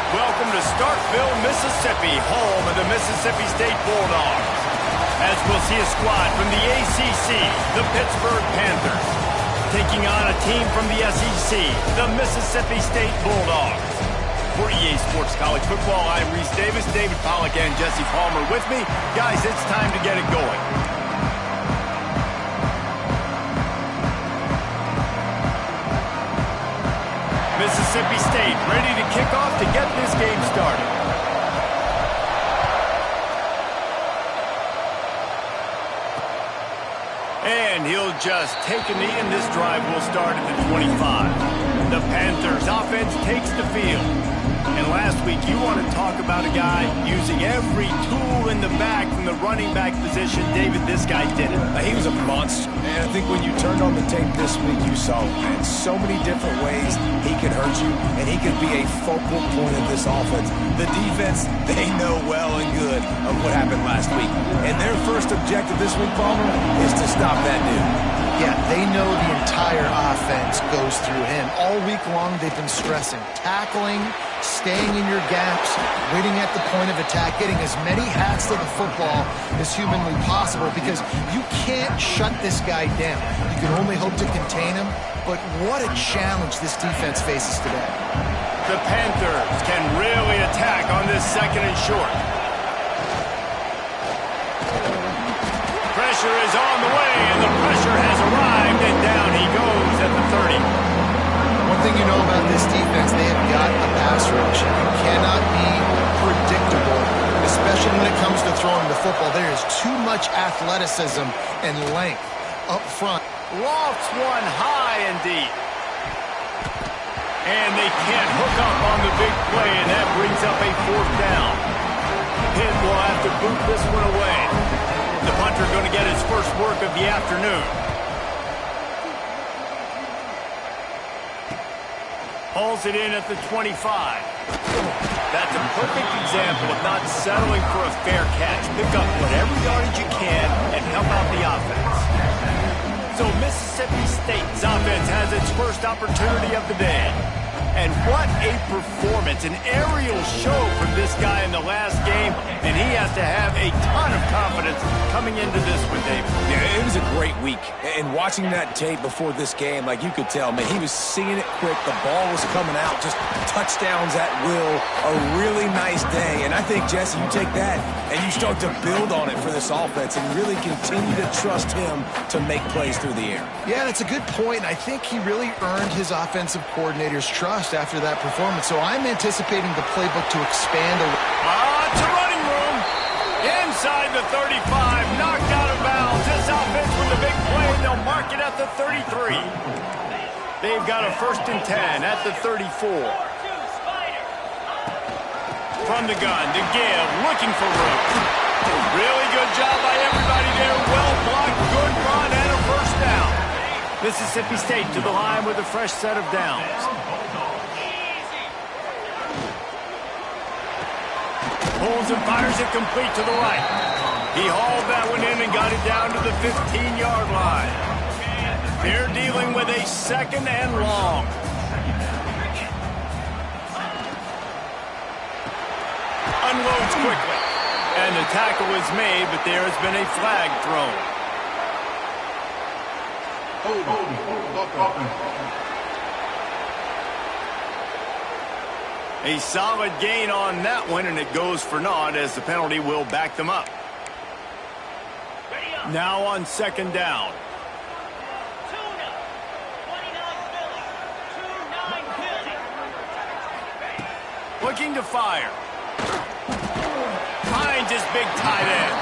Welcome to Starkville, Mississippi, home of the Mississippi State Bulldogs. As we'll see a squad from the ACC, the Pittsburgh Panthers, taking on a team from the SEC, the Mississippi State Bulldogs. For EA Sports College Football, I'm Reese Davis, David Pollack, and Jesse Palmer with me. Guys, it's time to get it going. Mississippi State ready to kick off to get this game started. And he'll just take a knee, and this drive will start at the 25. The Panthers offense takes the field. And last week, you want to talk about a guy using every tool in the back from the running back position. David, this guy did it. He was a monster. And I think when you turned on the tape this week, you saw in so many different ways he could hurt you, and he could be a focal point of this offense. The defense, they know well and good of what happened last week. And their first objective this week, Palmer, is to stop that dude. Yeah, they know the entire offense goes through him. All week long, they've been stressing tackling, staying in your gaps, waiting at the point of attack, getting as many hats to the football as humanly possible, because you can't shut this guy down. You can only hope to contain him, but what a challenge this defense faces today. The Panthers can really attack on this second and short. Pressure is on the way, and the pressure has arrived, and down he goes at the 30. One thing you know about this defense, they have got a pass rush. You cannot be predictable, especially when it comes to throwing the football. There is too much athleticism and length up front. Lofts one high and deep. And they can't hook up on the big play, and that brings up a fourth down. Pitt will have to boot this one away. The punter going to get his first work of the afternoon. Hauls it in at the 25. That's a perfect example of not settling for a fair catch. Pick up whatever yardage you can and help out the offense. So Mississippi State's offense has its first opportunity of the day. And what a performance, an aerial show from this guy in the last game, and he has to have a ton of confidence coming into this one, David. Yeah, it was a great week. And watching that tape before this game, like you could tell, man, he was seeing it quick. The ball was coming out, just touchdowns at will. A really nice day. And I think, Jesse, you take that and you start to build on it for this offense and really continue to trust him to make plays through the air. Yeah, that's a good point. I think he really earned his offensive coordinator's trust after that performance. So I'm anticipating the playbook to expand a little. It's a running room. Inside the 35, knocked out of bounds. This offense with the big play, and they'll mark it at the 33. They've got a 1st and 10 at the 34. From the gun to Gibb, looking for room. Really good job by everybody there. Well blocked, good run, and a first down. Mississippi State to the line with a fresh set of downs. Pulls and fires it complete to the right. He hauled that one in and got it down to the 15-yard line. They're dealing with a 2nd and long. Unloads quickly. And the tackle is made, but there has been a flag thrown. A solid gain on that one, and it goes for naught as the penalty will back them up. Now on 2nd down. looking to fire. Finds his big tight end.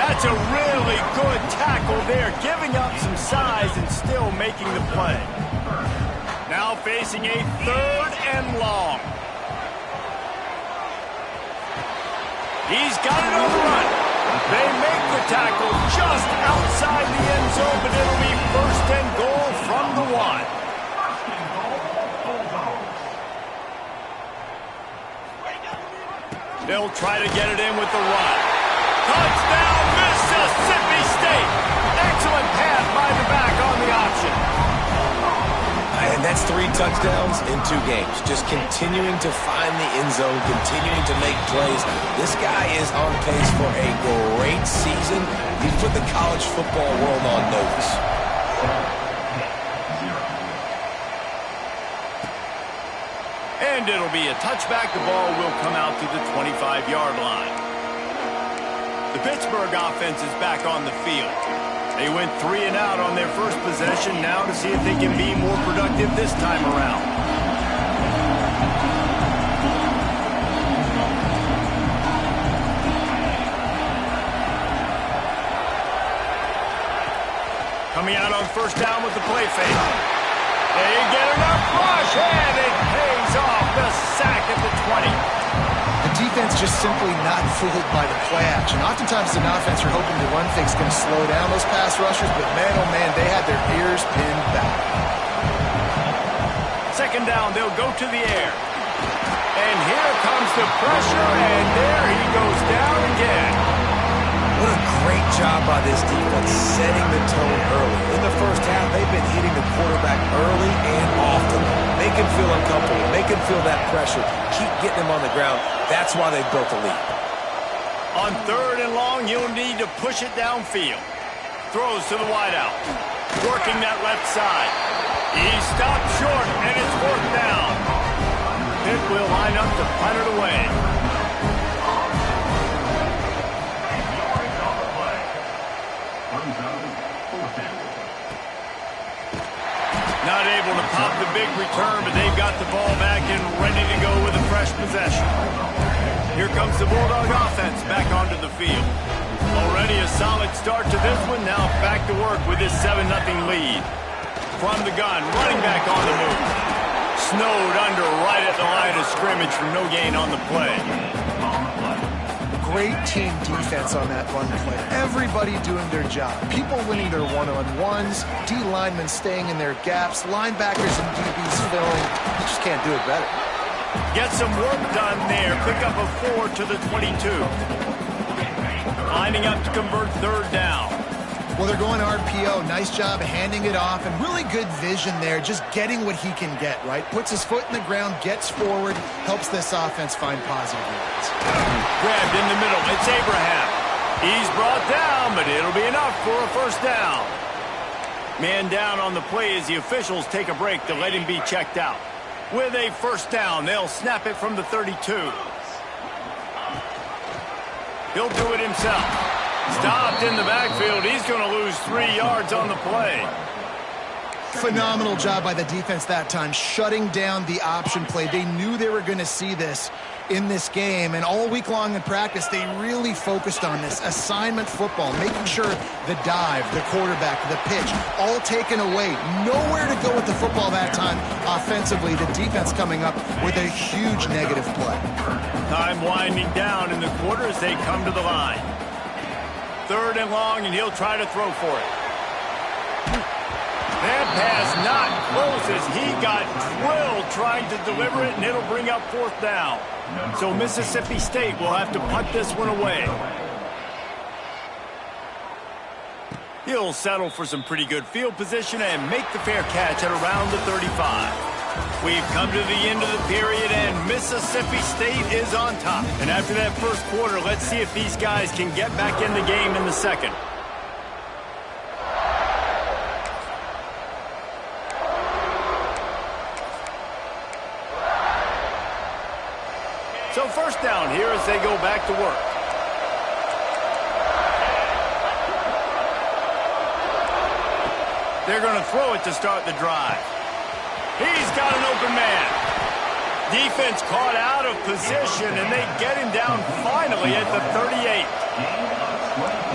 That's a really good tackle there, giving up some size and still making the play. Now facing a 3rd and long. He's got it on the run. They make the tackle just outside the end zone, but it'll be 1st and goal from the 1. They'll try to get it in with the run. Touchdown, Mississippi State. Excellent pass by the back on the option. And that's 3 touchdowns in 2 games. Just continuing to find the end zone, continuing to make plays. This guy is on pace for a great season. He's put the college football world on notice. And it'll be a touchback. The ball will come out to the 25-yard line. The Pittsburgh offense is back on the field. They went 3 and out on their first possession. Now to see if they can be more productive this time around. Coming out on 1st down with the play fake. They get enough rush, and it pays off. The sack at the 20. The defense just simply not fooled by the play action. Oftentimes, as an offense, you're hoping the run fake's going to slow down those pass rushers, but man, oh man, they had their ears pinned back. 2nd down, they'll go to the air. And here comes the pressure, and there he goes down again. What a great job by this defense setting the tone early. In the first half, they've been hitting the quarterback early and often. Make him feel uncomfortable. Make him feel that pressure. Keep getting him on the ground. That's why they've built a lead. On 3rd and long, you'll need to push it downfield. Throws to the wideout. Working that left side. He stopped short, and it's 4th down. Pitt will line up to punt it away. Not able to pop the big return, but they've got the ball back and ready to go with a fresh possession. Here comes the Bulldog offense back onto the field. Already a solid start to this one. Now back to work with this 7-0 lead. From the gun, running back on the move. Snowed under right at the line of scrimmage for no gain on the play. Great team defense on that run play. Everybody doing their job. People winning their one-on-ones, D linemen staying in their gaps, linebackers and DBs filling. You just can't do it better. Get some work done there. Pick up a 4 to the 22. Lining up to convert 3rd down. Well, they're going RPO. Nice job handing it off, and really good vision there, just getting what he can get, right? Puts his foot in the ground, gets forward, helps this offense find positive yards. Grabbed in the middle. It's Abraham. He's brought down, but it'll be enough for a 1st down. Man down on the play as the officials take a break to let him be checked out. With a 1st down, they'll snap it from the 32. He'll do it himself. Stopped in the backfield. He's going to lose 3 yards on the play. Phenomenal job by the defense that time, shutting down the option play. They knew they were going to see this in this game, and all week long in practice, they really focused on this assignment football, making sure the dive, the quarterback, the pitch, all taken away. Nowhere to go with the football that time offensively. The defense coming up with a huge negative play. Time winding down in the quarter as they come to the line. 3rd and long, and he'll try to throw for it. That pass not close as he got drilled trying to deliver it, and it'll bring up 4th down. So Mississippi State will have to punt this one away. He'll settle for some pretty good field position and make the fair catch at around the 35. We've come to the end of the period, and Mississippi State is on top. And after that first quarter, let's see if these guys can get back in the game in the second. So 1st down here as they go back to work. They're going to throw it to start the drive. He's got an open man. Defense caught out of position, and they get him down finally at the 38.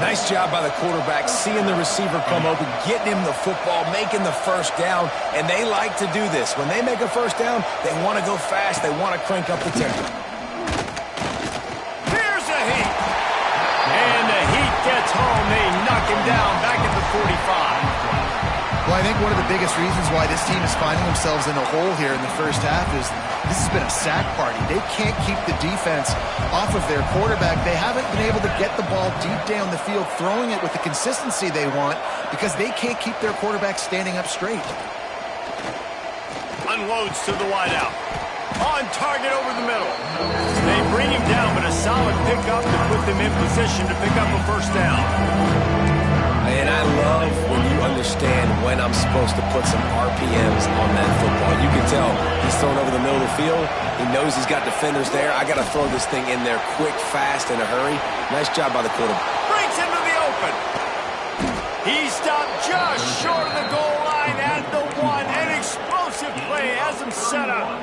Nice job by the quarterback, seeing the receiver come open, getting him the football, making the first down, and they like to do this. When they make a first down, they want to go fast. They want to crank up the tempo. Here's a heat. And the heat gets home. They knock him down back at the 45. Well, I think one of the biggest reasons why this team is finding themselves in a hole here in the first half is this has been a sack party. They can't keep the defense off of their quarterback. They haven't been able to get the ball deep down the field, throwing it with the consistency they want because they can't keep their quarterback standing up straight. Unloads to the wideout. On target over the middle. They bring him down, but a solid pickup to put them in position to pick up a first down. And I love when you understand when I'm supposed to put some RPMs on that football. You can tell he's thrown over the middle of the field. He knows he's got defenders there. I got to throw this thing in there quick, fast, in a hurry. Nice job by the quarterback. Breaks into the open. He stopped just short of the goal line at the 1. An explosive play has him set up.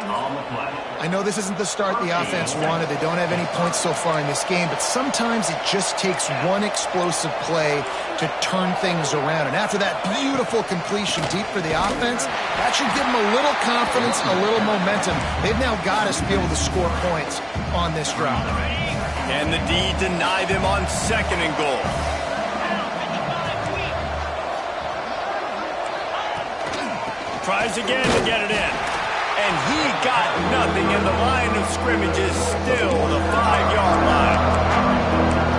I know this isn't the start the offense wanted. They don't have any points so far in this game, but sometimes it just takes one explosive play to turn things around. And after that beautiful completion deep for the offense, that should give them a little confidence, a little momentum. They've now got us to be able to score points on this drive. And the D deny them on 2nd and goal. Tries again to get it in. And he got nothing, and the line of scrimmage is still the 5-yard line.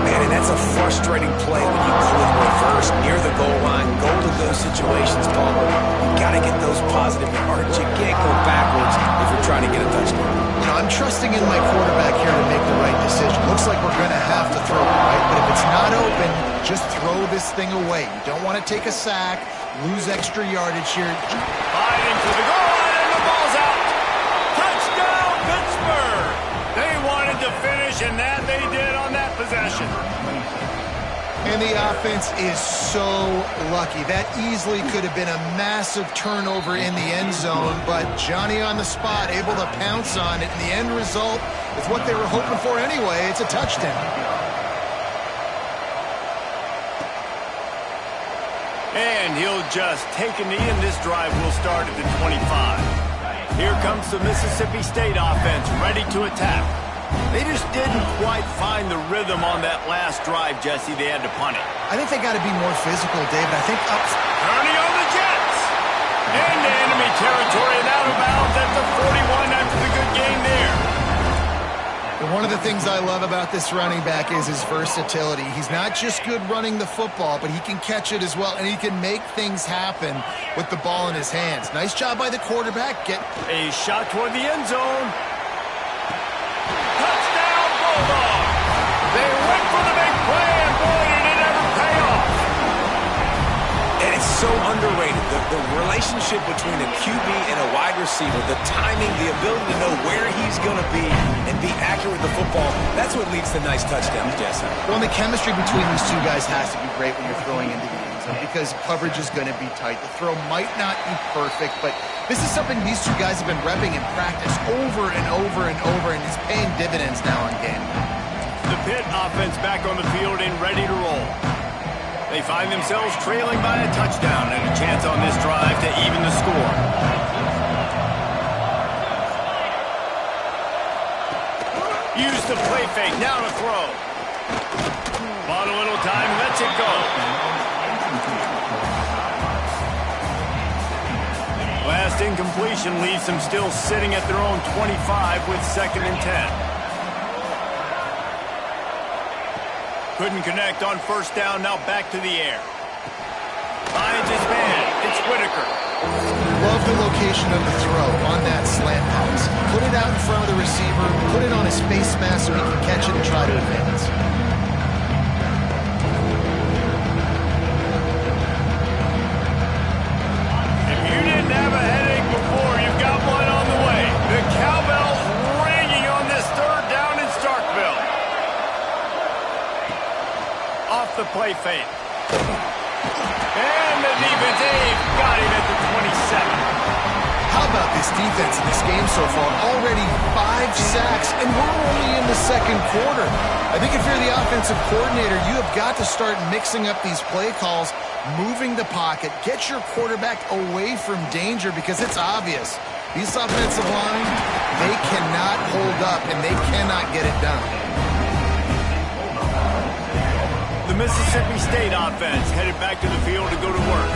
Man, and that's a frustrating play when you go in reverse near the goal line. Go to those situations, Palmer. You got to get those positive yards. You can't go backwards if you're trying to get a touchdown. You know, I'm trusting in my quarterback here to make the right decision. Looks like we're going to have to throw it, right? But if it's not open, just throw this thing away. You don't want to take a sack, lose extra yardage here. Fighting to the goal line, and the ball's out. Touchdown, Pittsburgh. They wanted to finish, and that they did on that possession. And the offense is so lucky. That easily could have been a massive turnover in the end zone, but Johnny on the spot, able to pounce on it. And the end result is what they were hoping for anyway. It's a touchdown. And he'll just take a knee, and this drive will start at the 25. Here comes the Mississippi State offense, ready to attack. They just didn't quite find the rhythm on that last drive, Jesse. They had to punt it. I think they got to be more physical, David. I think up. Turning on the Jets. Into enemy territory and out of bounds at the 41 after the good game there. And one of the things I love about this running back is his versatility. He's not just good running the football, but he can catch it as well, and he can make things happen with the ball in his hands. Nice job by the quarterback. Get a shot toward the end zone. Touchdown, Bulldogs. They went for the big play, and boy, did it ever pay off. And it's so underrated. The relationship between a QB and a wide receiver, the timing, the ability to know where he's going to be and be accurate with the football, that's what leads to nice touchdowns, Jesse. Well, and the chemistry between these two guys has to be great when you're throwing into the end zone because coverage is going to be tight. The throw might not be perfect, but this is something these two guys have been repping in practice over and over and over, and it's paying dividends now in game. The Pitt offense back on the field and ready to roll. They find themselves trailing by a touchdown and a chance on this drive to even the score. Use the play fake, now to throw. Bought a little time, lets it go. Last incompletion leaves them still sitting at their own 25 with 2nd and 10. Couldn't connect on first down, now back to the air. Finds his man, it's Whitaker. Love the location of the throw on that slant pass. Put it out in front of the receiver, put it on his face mask so he can catch it and try to advance. If you didn't have a headache before, you've got one on the way. The cowbell's ringing on this 3rd down in Starkville. Off the play fake. And the defense got him at the 27. How about this this defense in this game so far. Already 5 sacks, and we're only in the second quarter. I think if you're the offensive coordinator, you have got to start mixing up these play calls, moving the pocket, get your quarterback away from danger, because it's obvious. These offensive line, they cannot hold up, and they cannot get it done. The Mississippi State offense headed back to the field to go to work.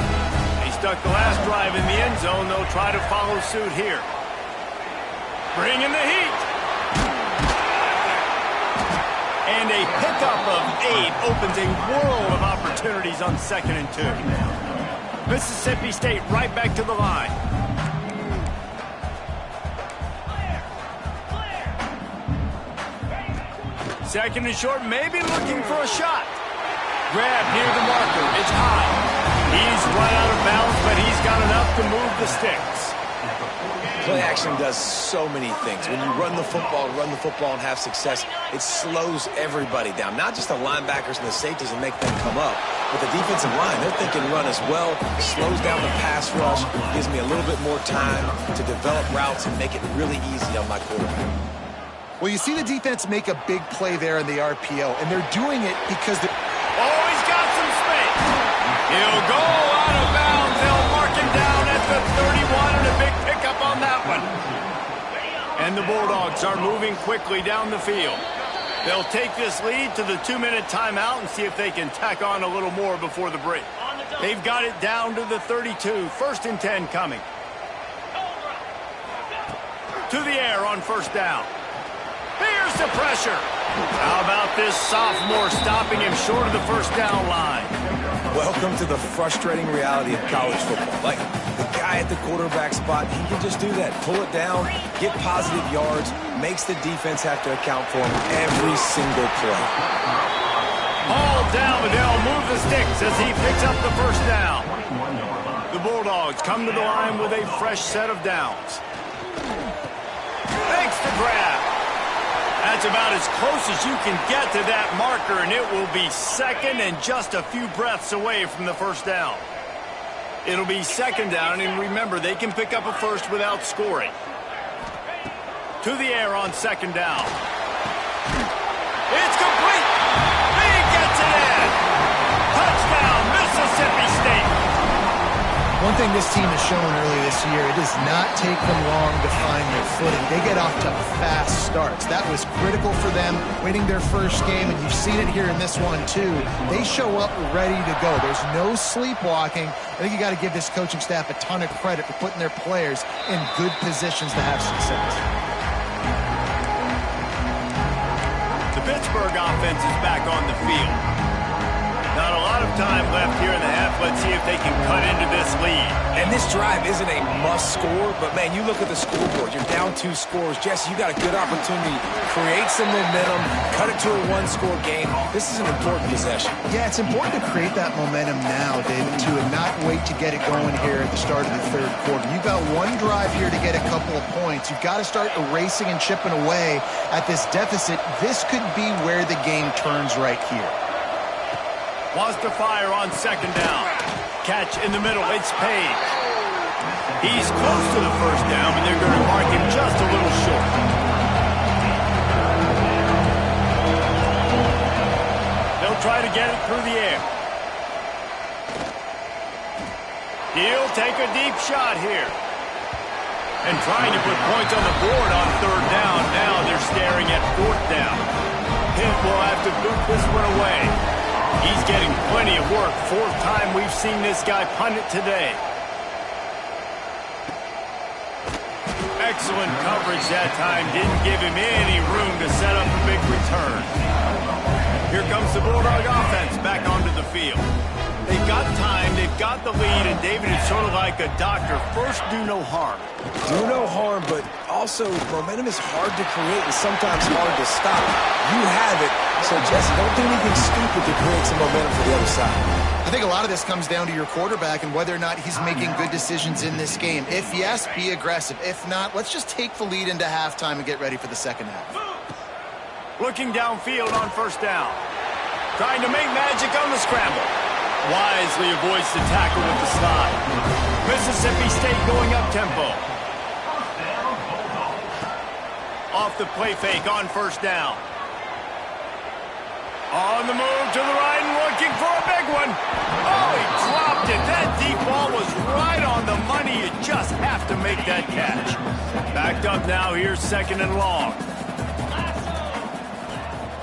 They stuck the last drive in the end zone. They'll try to follow suit here. Bring in the heat. And a pickup of 8 opens a world of opportunities on 2nd and 2. Mississippi State right back to the line. Second and short, maybe looking for a shot. Grab near the marker. It's high. He's right out of bounds, but he's got enough to move the sticks. Play action does so many things. When you run the football and have success, it slows everybody down. Not just the linebackers and the safeties and make them come up, but the defensive line, they're thinking run as well. Slows down the pass rush, gives me a little bit more time to develop routes and make it really easy on my quarterback. Well, you see the defense make a big play there in the RPO, and they're doing it because they're... Oh, he's got some space. He'll go out of bounds. They'll mark him down at the 31, and a big pickup on that one. And the Bulldogs are moving quickly down the field. They'll take this lead to the 2-minute timeout and see if they can tack on a little more before the break. They've got it down to the 32. 1st and 10 coming. To the air on 1st down. Here's the pressure. How about this sophomore stopping him short of the 1st down line? Welcome to the frustrating reality of college football. Like, the guy at the quarterback spot, he can just do that. Pull it down, get positive yards, makes the defense have to account for him every single play. All down, but they'll move the sticks as he picks up the 1st down. The Bulldogs come to the line with a fresh set of downs. Thanks to grab. That's about as close as you can get to that marker, and it will be 2nd and just a few breaths away from the 1st down. It'll be 2nd down, and remember, they can pick up a 1st without scoring. To the air on 2nd down. It's complete. He gets it in. Touchdown, Mississippi State. One thing this team has shown earlier this year, it does not take them long to find their footing. They get off to fast starts. That was critical for them, winning their 1st game, and you've seen it here in this one too. They show up ready to go. There's no sleepwalking. I think you got to give this coaching staff a ton of credit for putting their players in good positions to have success. The Pittsburgh offense is back on the field. Not a lot of time left here in the half. Let's see if they can cut into this lead. And this drive isn't a must score, but man, you look at the scoreboard. You're down 2 scores. Jesse, you got a good opportunity. Create some momentum. Cut it to a 1-score game. This is an important possession. Yeah, it's important to create that momentum now, David, too, and not wait to get it going here at the start of the 3rd quarter. You've got one drive here to get a couple of points. You've got to start erasing and chipping away at this deficit. This could be where the game turns right here. Wants to fire on 2nd down. Catch in the middle. It's Page. He's close to the 1st down, but they're going to mark him just a little short. They'll try to get it through the air. He'll take a deep shot here. And trying to put points on the board on 3rd down. Now they're staring at 4th down. Pitt will have to boot this one away. He's getting plenty of work. 4th time we've seen this guy punt it today. Excellent coverage that time. Didn't give him any room to set up a big return. Here comes the Bulldog offense back onto the field. They've got time, they've got the lead, and David is sort of like a doctor. First, do no harm. Do no harm, but also momentum is hard to create and sometimes hard to stop. You have it, so Jesse, don't do anything stupid to create some momentum for the other side. I think a lot of this comes down to your quarterback and whether or not he's making good decisions in this game. If yes, be aggressive. If not, let's just take the lead into halftime and get ready for the 2nd half. Looking downfield on 1st down. Trying to make magic on the scramble. Wisely avoids the tackle with the slide. Mississippi State going up tempo. Off the play fake on first down. On the move to the right and looking for a big one. Oh, he dropped it. That deep ball was right on the money. You just have to make that catch. Backed up now. Here's 2nd and long.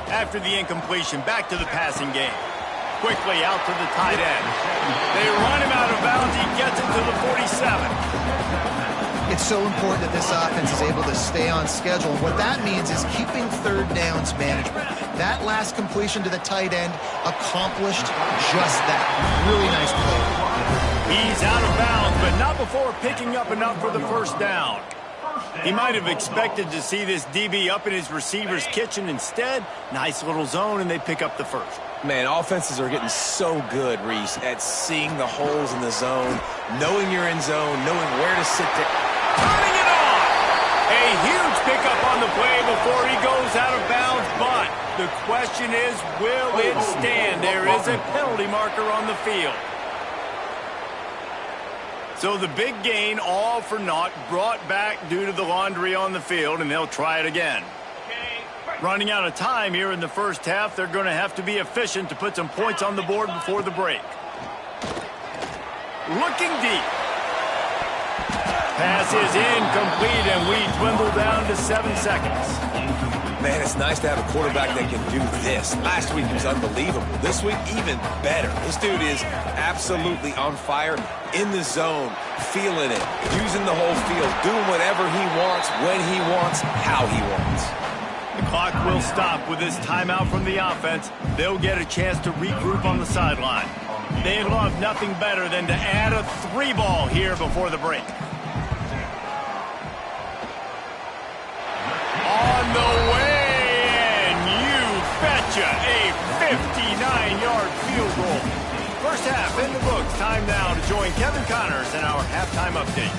After the incompletion, back to the passing game. Quickly out to the tight end. They run him out of bounds. He gets it to the 47. It's so important that this offense is able to stay on schedule. What that means is keeping 3rd downs management. That last completion to the tight end accomplished just that. Really nice play. He's out of bounds, but not before picking up enough for the 1st down. He might have expected to see this DB up in his receiver's kitchen. Instead, nice little zone, and they pick up the 1st. Man, offenses are getting so good, Reese, at seeing the holes in the zone, knowing you're in zone, knowing where to sit there. Turning it on! A huge pickup on the play before he goes out of bounds, but the question is, will it stand? There is a penalty marker on the field. So the big gain, all for naught, brought back due to the laundry on the field, and they'll try it again. Running out of time here in the 1st half, they're going to have to be efficient to put some points on the board before the break. Looking deep. Pass is incomplete, and we dwindle down to 7 seconds. Man, it's nice to have a quarterback that can do this. Last week he was unbelievable. This week, even better. This dude is absolutely on fire, in the zone, feeling it, using the whole field, doing whatever he wants, when he wants, how he wants. The clock will stop with this timeout from the offense. They'll get a chance to regroup on the sideline. They love nothing better than to add a 3-ball here before the break. On the way, and you betcha, a 59-yard field goal. 1st half in the books. Time now to join Kevin Connors in our halftime update.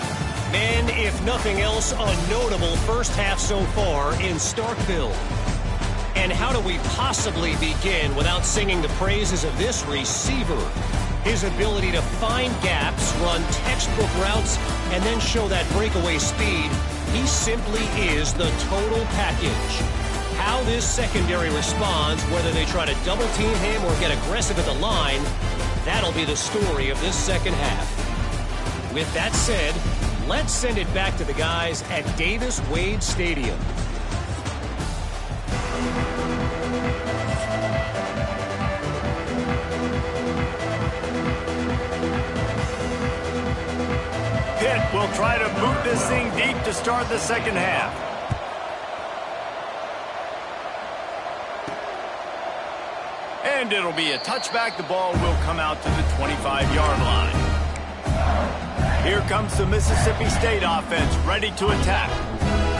And if nothing else, a notable 1st half so far in Starkville. And how do we possibly begin without singing the praises of this receiver? His ability to find gaps, run textbook routes, and then show that breakaway speed. He simply is the total package. How this secondary responds, whether they try to double-team him or get aggressive at the line, that'll be the story of this 2nd half. With that said, let's send it back to the guys at Davis-Wade Stadium. Pitt will try to boot this thing deep to start the 2nd half. And it'll be a touchback. The ball will come out to the 25-yard line. Here comes the Mississippi State offense, ready to attack.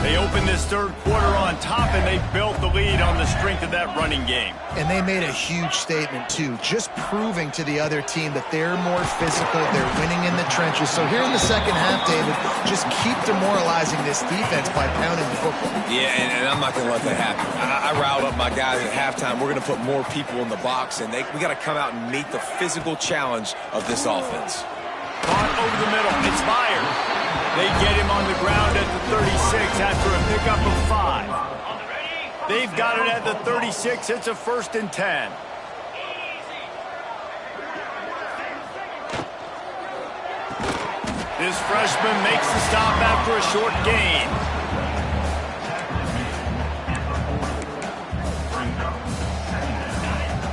They opened this 3rd quarter on top, and they built the lead on the strength of that running game. And they made a huge statement, too, just proving to the other team that they're more physical, they're winning in the trenches. So here in the 2nd half, David, just keep demoralizing this defense by pounding the football. Yeah, and I'm not going to let that happen. I riled up my guys at halftime. We're going to put more people in the box, and we got to come out and meet the physical challenge of this offense. Caught over the middle. It's fired. They get him on the ground at the 36 after a pickup of 5. They've got it at the 36. It's a 1st and 10. This freshman makes the stop after a short gain.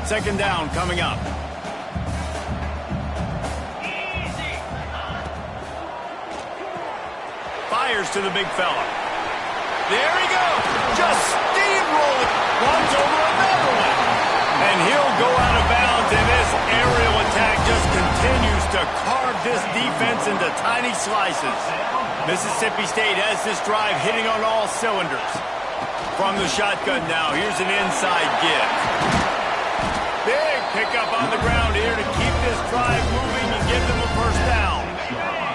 Second down coming up. Fires to the big fella. There he goes. Just steamrolling. Runs over another one. And he'll go out of bounds, and this aerial attack just continues to carve this defense into tiny slices. Mississippi State has this drive hitting on all cylinders. From the shotgun now, here's an inside give. Big pickup on the ground here to keep this drive moving and give them a 1st down.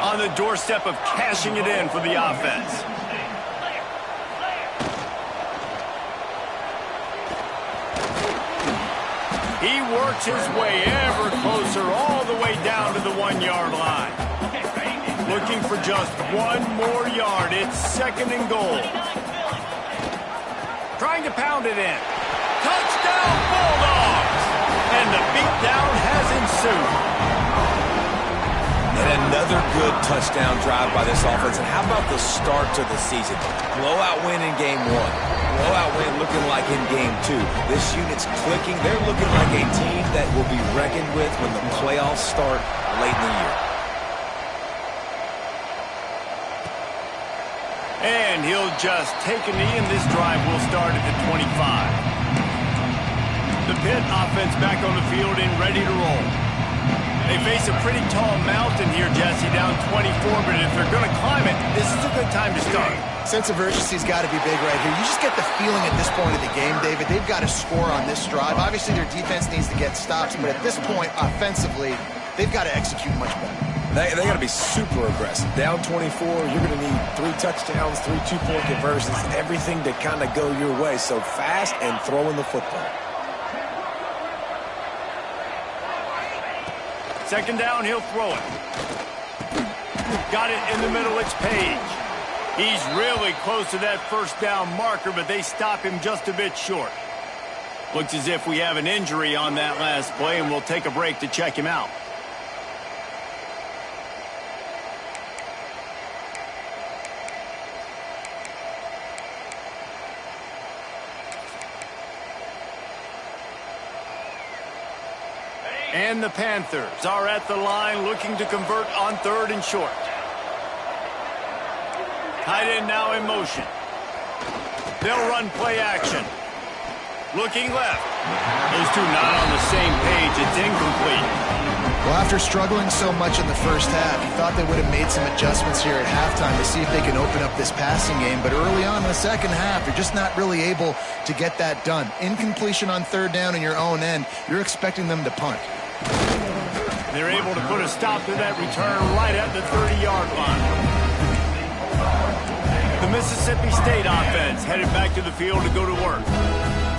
On the doorstep of cashing it in for the offense. He works his way ever closer all the way down to the 1-yard line. Looking for just 1 more yard. It's 2nd and goal. trying to pound it in. Touchdown, Bulldogs! And the beatdown has ensued. And another good touchdown drive by this offense. And how about the start to the season? Blowout win in game 1. Blowout win looking like in game 2. This unit's clicking. They're looking like a team that will be reckoned with when the playoffs start late in the year. And he'll just take a knee, and this drive will start at the 25. The Pitt offense back on the field and ready to roll. They face a pretty tall mountain here, Jesse, down 24, but if they're going to climb it, this is a good time to start. Sense of urgency's got to be big right here. You just get the feeling at this point of the game, David, they've got to score on this drive. Obviously, their defense needs to get stops, but at this point, offensively, they've got to execute much better. They got to be super aggressive. Down 24, you're going to need 3 touchdowns, 3 two-point conversions, everything to kind of go your way. So fast and throwing the football. Second down, he'll throw it. Got it in the middle, it's Page. He's really close to that first down marker, but they stop him just a bit short. Looks as if we have an injury on that last play, and we'll take a break to check him out. And the Panthers are at the line looking to convert on 3rd and short. Tight end now in motion. They'll run play action. Looking left. Those two not on the same page. It's incomplete. Well, after struggling so much in the first half, you thought they would have made some adjustments here at halftime to see if they can open up this passing game. But early on in the second half, you're just not really able to get that done. Incompletion on 3rd down in your own end, you're expecting them to punt. They're able to put a stop to that return right at the 30-yard line. The Mississippi State offense headed back to the field to go to work.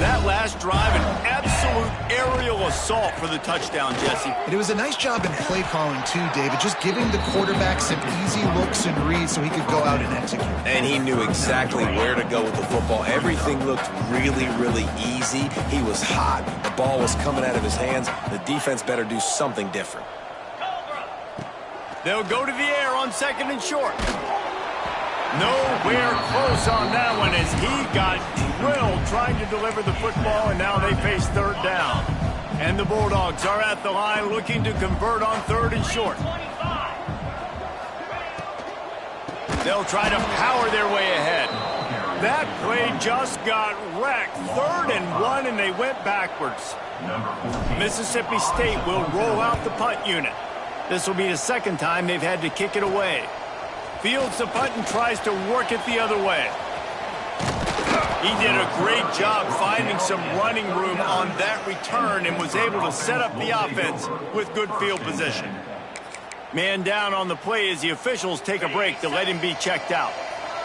That last drive, an absolute aerial assault for the touchdown, Jesse. And it was a nice job in play calling, too, David, just giving the quarterback some easy looks and reads so he could go out and execute. And he knew exactly where to go with the football. Everything looked really, really easy. He was hot. The ball was coming out of his hands. The defense better do something different. They'll go to the air on 2nd and short. Nowhere close on that one as he got drilled trying to deliver the football, and now they face 3rd down. And the Bulldogs are at the line looking to convert on 3rd and short. They'll try to power their way ahead. That play just got wrecked. 3rd and 1, and they went backwards. Mississippi State will roll out the punt unit. This will be the 2nd time they've had to kick it away. Fields the punt and tries to work it the other way. He did a great job finding some running room on that return and was able to set up the offense with good field position. Man down on the play as the officials take a break to let him be checked out.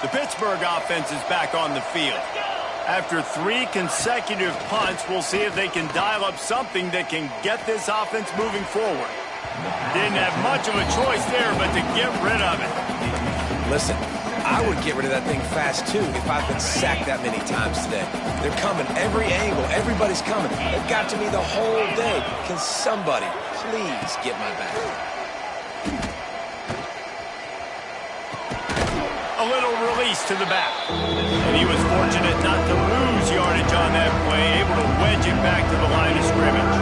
The Pittsburgh offense is back on the field. After 3 consecutive punts, we'll see if they can dial up something that can get this offense moving forward. Didn't have much of a choice there but to get rid of it. Listen, I would get rid of that thing fast, too, if I've been sacked that many times today. They're coming every angle. Everybody's coming. They've got to me the whole day. Can somebody please get my back? A little release to the back. And he was fortunate not to lose yardage on that play, able to wedge it back to the line of scrimmage.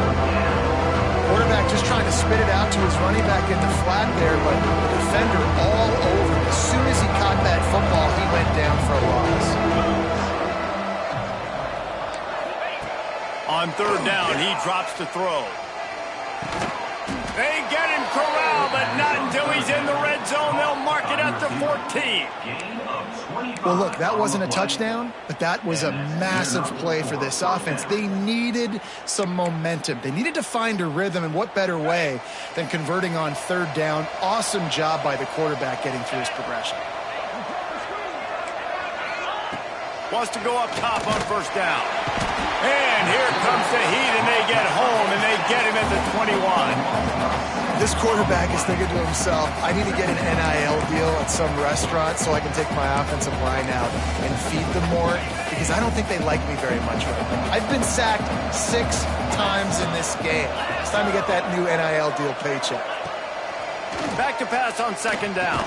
Quarterback just trying to spit it out to his running back in the flat there, but the defender all over him. As soon as he caught that football, he went down for a loss. On 3rd down, he drops to throw. They get him corralled, but not until he's in the red zone. They'll mark it at the 14. Well, look, that wasn't a touchdown, but that was a massive play for this offense. They needed some momentum. They needed to find a rhythm, and what better way than converting on 3rd down. Awesome job by the quarterback getting through his progression. Wants to go up top on 1st down. And here comes the heat, and they get home, and they get him at the 21. This quarterback is thinking to himself, I need to get an NIL deal at some restaurant so I can take my offensive line out and feed them more, because I don't think they like me very much right now. I've been sacked 6 times in this game. It's time to get that new NIL deal paycheck. Back to pass on second down.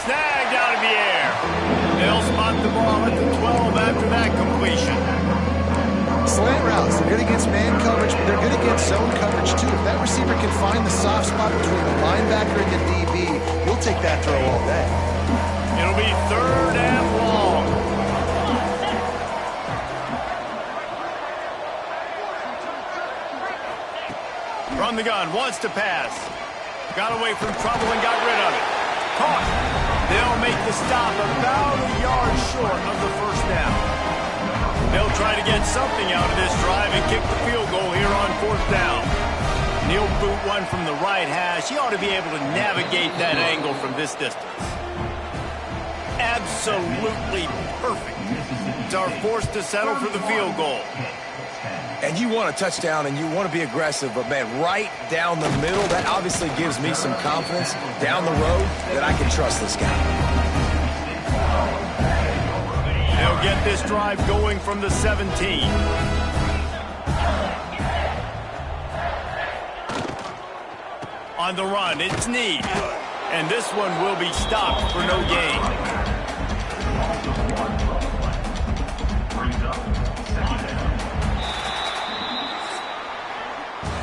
Snagged out of the air. They'll spot the ball at the 12 after that completion. Slant routes, they're good against man coverage, but they're good against zone coverage too. If that receiver can find the soft spot between the linebacker and the DB, you'll take that throw all day. It'll be 3rd and long. From the gun, wants to pass. Got away from trouble and got rid of it. Caught. They'll make the stop about a yard short of the first down. They'll try to get something out of this drive and kick the field goal here on 4th down. He'll boot one from the right hash. He ought to be able to navigate that angle from this distance. Absolutely perfect. Are forced to settle for the field goal. And you want a touchdown and you want to be aggressive, but, man, right down the middle, that obviously gives me some confidence down the road that I can trust this guy. They'll get this drive going from the 17. On the run, it's Need. And this one will be stopped for no gain.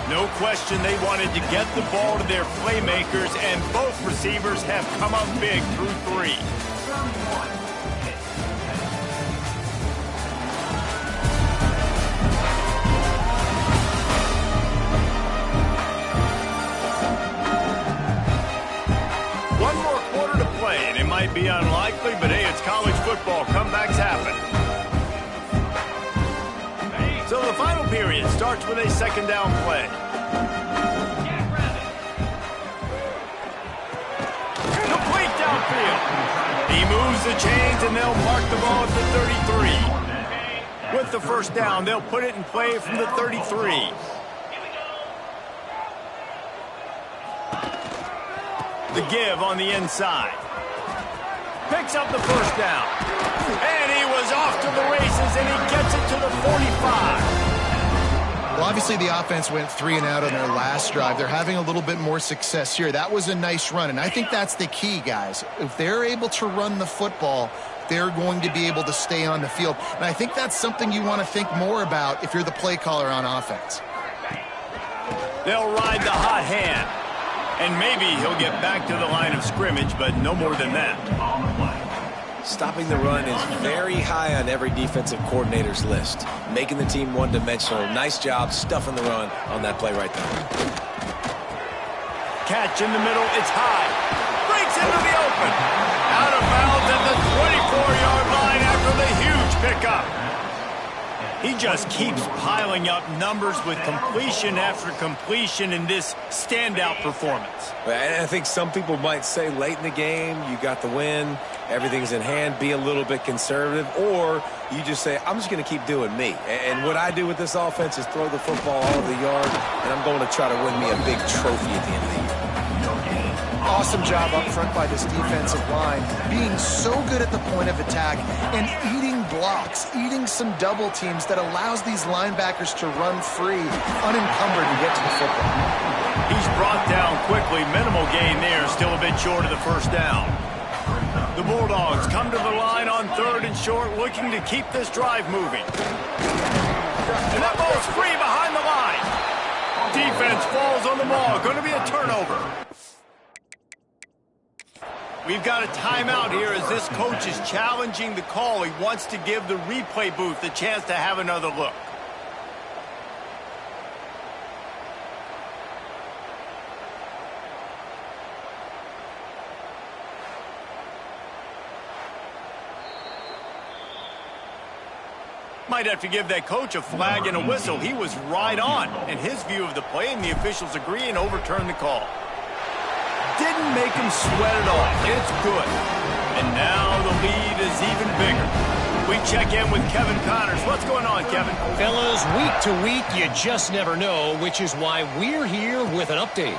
No question they wanted to get the ball to their playmakers, and both receivers have come up big through 3. One more quarter to play, and it might be unlikely, but hey, it's college football. Comebacks happen. So the final period starts with a 2nd down play. Complete downfield. He moves the chains, and they'll mark the ball at the 33. With the first down, they'll put it in play from the 33. The give on the inside. Picks up the first down. And he was off to the races, and he gets it to the 45. Well, obviously the offense went 3 and out on their last drive. They're having a little bit more success here. That was a nice run, and I think that's the key, guys. If they're able to run the football, they're going to be able to stay on the field. And I think that's something you want to think more about if you're the play caller on offense. They'll ride the hot hand. And maybe he'll get back to the line of scrimmage, but no more than that. Stopping the run is very high on every defensive coordinator's list. Making the team one-dimensional. Nice job stuffing the run on that play right there. Catch in the middle. It's high. Breaks into the open. Out of bounds at the 24-yard line after the huge pickup. He just keeps piling up numbers with completion after completion in this standout performance. And I think some people might say late in the game, you got the win, everything's in hand, be a little bit conservative, or you just say, I'm just going to keep doing me. And what I do with this offense is throw the football all over the yard, and I'm going to try to win me a big trophy at the end of the year. Awesome job up front by this defensive line, being so good at the point of attack and eating blocks, eating some double teams that allows these linebackers to run free, unencumbered to get to the football. He's brought down quickly. Minimal gain there, still a bit short of the first down. The Bulldogs come to the line on 3rd and short, looking to keep this drive moving. And that ball's free behind the line. Defense falls on the ball. Going to be a turnover. We've got a timeout here as this coach is challenging the call. He wants to give the replay booth a chance to have another look. Might have to give that coach a flag and a whistle. He was right on in his view of the play, and the officials agree and overturn the call. Didn't make him sweat it off. It's good. And now the lead is even bigger. We check in with Kevin Connors. What's going on, Kevin? Fellas, week to week, you just never know, which is why we're here with an update.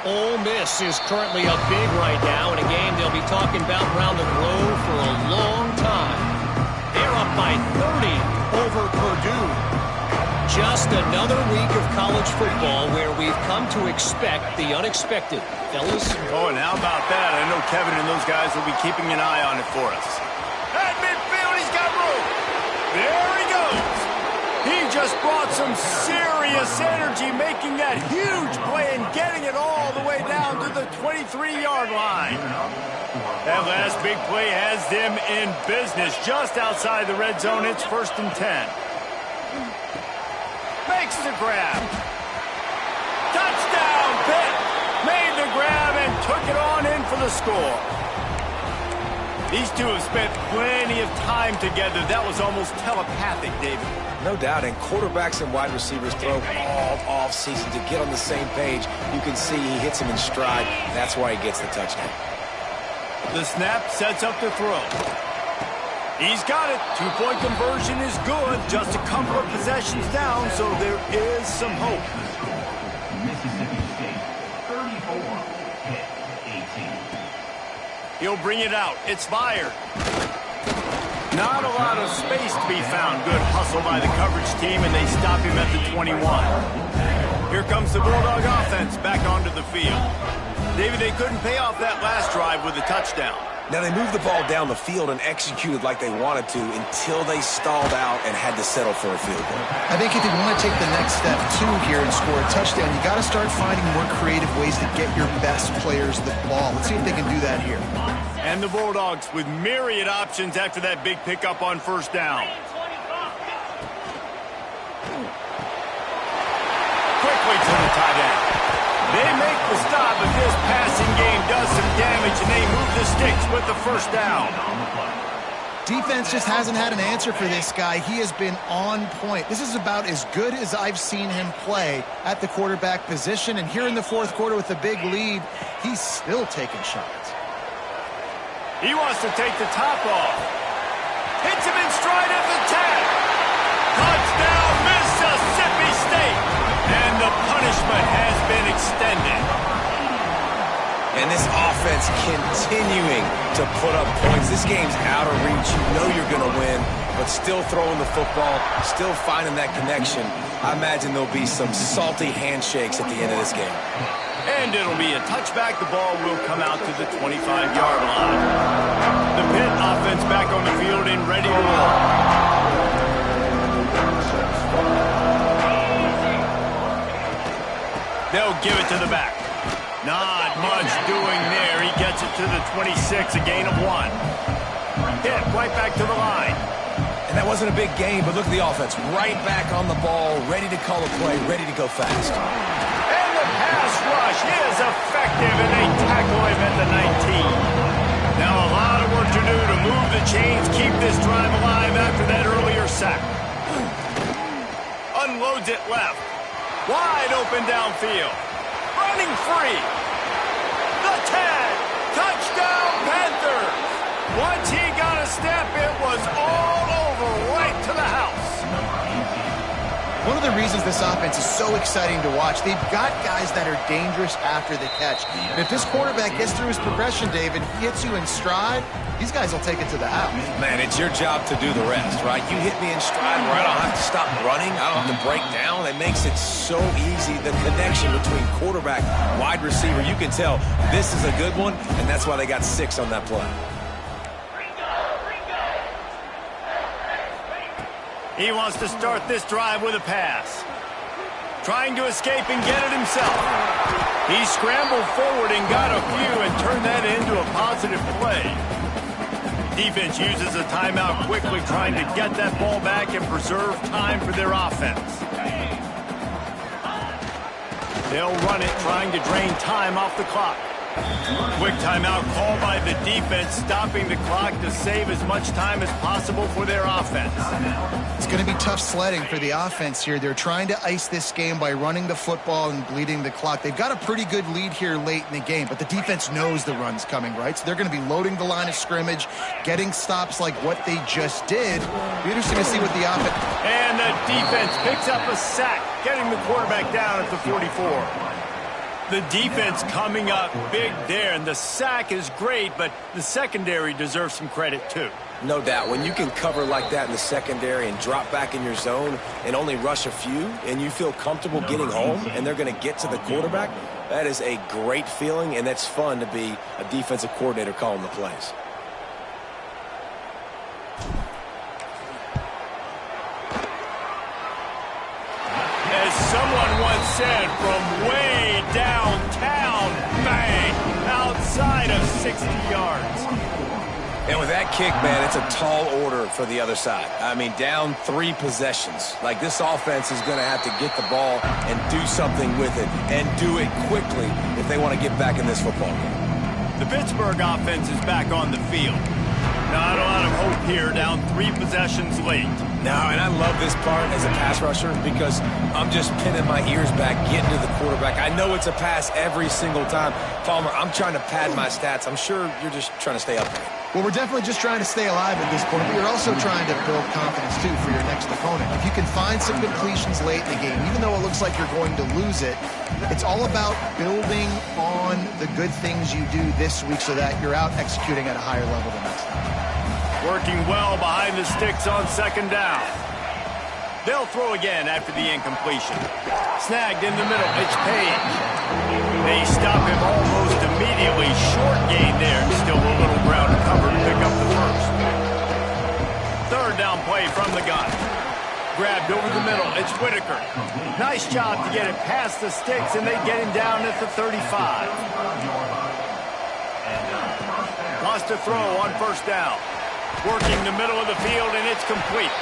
Ole Miss is currently up big right now in a game they'll be talking about around the globe for a long time. They're up by 30 over Purdue. Just another week of college football where we've come to expect the unexpected. Fellas? Oh, and how about that? I know Kevin and those guys will be keeping an eye on it for us. At midfield, he's got room. There he goes. He just brought some serious energy, making that huge play and getting it all the way down to the 23-yard line. That last big play has them in business just outside the red zone. It's 1st and 10. Makes the grab. Touchdown, Pitt. Made the grab and took it on in for the score. These two have spent plenty of time together. That was almost telepathic, David. No doubt, and quarterbacks and wide receivers throw all off-season to get on the same page. You can see he hits him in stride. That's why he gets the touchdown. The snap sets up the throw. He's got it. Two-point conversion is good. Just a couple of possessions down, so there is some hope. Mississippi State, 34, Pitt, 18. He'll bring it out. It's fired. Not a lot of space to be found. Good hustle by the coverage team, and they stop him at the 21. Here comes the Bulldog offense back onto the field. David, they couldn't pay off that last drive with a touchdown. Now, they moved the ball down the field and executed like they wanted to until they stalled out and had to settle for a field goal. I think if they want to take the next step, too, here and score a touchdown, you got to start finding more creative ways to get your best players the ball. Let's see if they can do that here. And the Bulldogs with myriad options after that big pickup on 1st down. Quickly to the tight end. They make the stop, but this passing game does some damage, and they move the sticks with the 1st down. Defense just hasn't had an answer for this guy. He has been on point. This is about as good as I've seen him play at the quarterback position, and here in the 4th quarter with a big lead, he's still taking shots. He wants to take the top off. Hits him in stride at the 10. Touchdown, Mississippi State. And the punishment has been extended. And this offense continuing to put up points. This game's out of reach. You know you're going to win, but still throwing the football, still finding that connection. I imagine there'll be some salty handshakes at the end of this game. And it'll be a touchback. The ball will come out to the 25-yard line. The Pitt offense back on the field and ready to roll. They'll give it to the back. Not much doing there. He gets it to the 26, a gain of 1. Pitt right back to the line. And that wasn't a big game, but look at the offense. Right back on the ball, ready to call a play, ready to go fast. And the pass rush is effective, and they tackle him at the 19. Now a lot of work to do to move the chains, keep this drive alive after that earlier sack. Unloads it left. Wide open downfield. Running free. The tag. Touchdown, Panthers. Once he got a step, it was all over right to the house. One of the reasons this offense is so exciting to watch, they've got guys that are dangerous after the catch. And if this quarterback gets through his progression, David, he hits you in stride, these guys will take it to the house. Man, it's your job to do the rest, right? You hit me in stride where I don't have to stop running. I don't have to break down. It makes it so easy. The connection between quarterback, wide receiver, you can tell this is a good one, and that's why they got 6 on that play. He wants to start this drive with a pass. Trying to escape and get it himself. He scrambled forward and got a few and turned that into a positive play. Defense uses a timeout quickly, trying to get that ball back and preserve time for their offense. They'll run it, trying to drain time off the clock. Quick timeout called by the defense, stopping the clock to save as much time as possible for their offense. It's going to be tough sledding for the offense here. They're trying to ice this game by running the football and bleeding the clock. They've got a pretty good lead here late in the game, but the defense knows the run's coming, right? So they're going to be loading the line of scrimmage, getting stops like what they just did. Be interesting to see what the offense... And the defense picks up a sack, getting the quarterback down at the 44. The defense coming up big there, and the sack is great, but the secondary deserves some credit too. No doubt. When you can cover like that in the secondary and drop back in your zone and only rush a few, and you feel comfortable getting home, and they're going to get to the quarterback, that is a great feeling, and that's fun to be a defensive coordinator calling the plays. As someone once said, from way downtown, bang, outside of 60 yards. And with that kick, man, it's a tall order for the other side. I mean, down 3 possessions. Like, this offense is going to have to get the ball and do something with it, and do it quickly if they want to get back in this football game. The Pittsburgh offense is back on the field. Not a lot of hope here, down 3 possessions late. No, and I love this part as a pass rusher because I'm just pinning my ears back, getting to the quarterback. I know it's a pass every single time. Palmer, I'm trying to pad my stats. I'm sure you're just trying to stay up there. Well, we're definitely just trying to stay alive at this point, but you're also trying to build confidence, too, for your next opponent. If you can find some completions late in the game, even though it looks like you're going to lose it, it's all about building on the good things you do this week so that you're out executing at a higher level the next time. Working well behind the sticks on second down. They'll throw again after the incompletion. Snagged in the middle. It's Page. They stop him almost immediately. Short gain there. Still a little ground to cover to pick up the first. Third down play from the gun. Grabbed over the middle. It's Whitaker. Nice job to get it past the sticks, and they get him down at the 35. Wants to throw on first down. Working the middle of the field, and it's complete.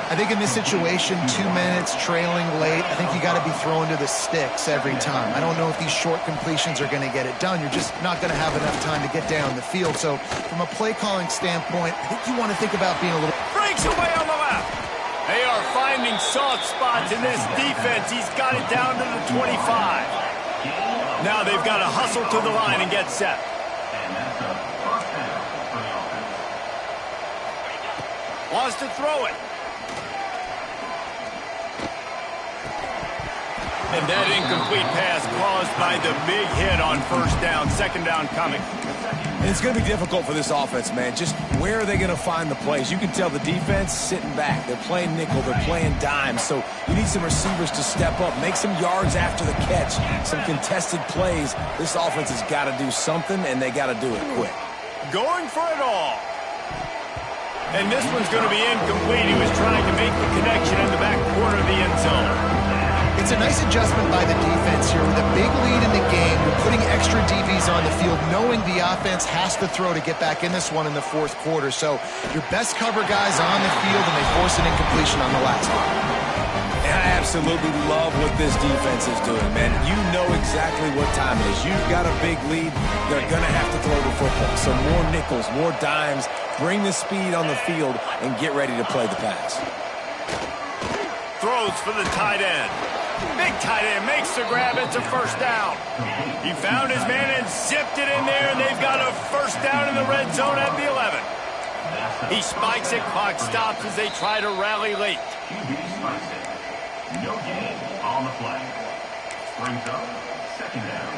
I think in this situation, 2 minutes trailing late, I think you got to be throwing to the sticks every time. I don't know if these short completions are going to get it done. You're just not going to have enough time to get down the field. So from a play calling standpoint, I think you want to think about being a little... Breaks away on the left. They are finding soft spots in this defense. He's got it down to the 25. Now they've got to hustle to the line and get set. Wants to throw it. And that incomplete pass caused by the big hit on first down. Second down coming. And it's going to be difficult for this offense, man. Just where are they going to find the plays? You can tell the defense sitting back. They're playing nickel. They're playing dime. So you need some receivers to step up, make some yards after the catch, some contested plays. This offense has got to do something, and they got to do it quick. Going for it all. And this one's going to be incomplete. He was trying to make the connection in the back corner of the end zone. It's a nice adjustment by the defense here with a big lead in the game. You're putting extra DBs on the field, knowing the offense has to throw to get back in this one in the fourth quarter. So your best cover guys on the field, and they force an incompletion on the last one. And I absolutely love what this defense is doing, man. You know exactly what time it is. You've got a big lead. They're going to have to throw the football. So more nickels, more dimes. Bring the speed on the field and get ready to play the pass. Throws for the tight end. Big tight end makes the grab. It's a first down. He found his man and zipped it in there, and they've got a first down in the red zone at the 11. He spikes it. Clock stops as they try to rally late. No gain on the play. Brings up second down.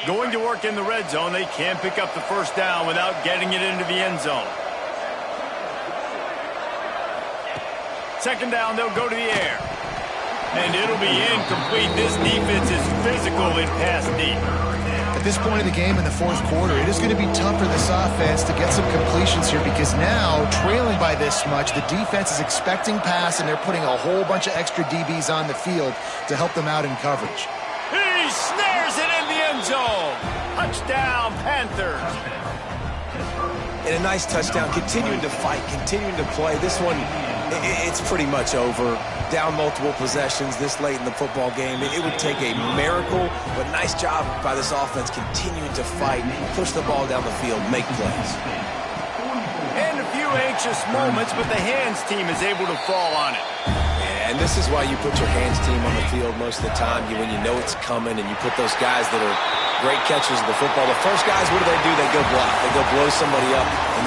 Going to work in the red zone. They can't pick up the first down without getting it into the end zone. Second down, they'll go to the air. And it'll be incomplete. This defense is physical in pass deep. At this point in the game in the fourth quarter, it is going to be tough for this offense to get some completions here because now, trailing by this much, the defense is expecting pass, and they're putting a whole bunch of extra DBs on the field to help them out in coverage. He snares it in the end zone. Touchdown, Panthers. And a nice touchdown, continuing to fight, continuing to play. This one, it's pretty much over. Down multiple possessions this late in the football game. It would take a miracle, but nice job by this offense continuing to fight, push the ball down the field, make plays. And a few anxious moments, but the hands team is able to fall on it. Yeah, and this is why you put your hands team on the field most of the time. When you know it's coming, and you put those guys that are great catchers of the football. The first guys, what do? They go block. They go blow somebody up. And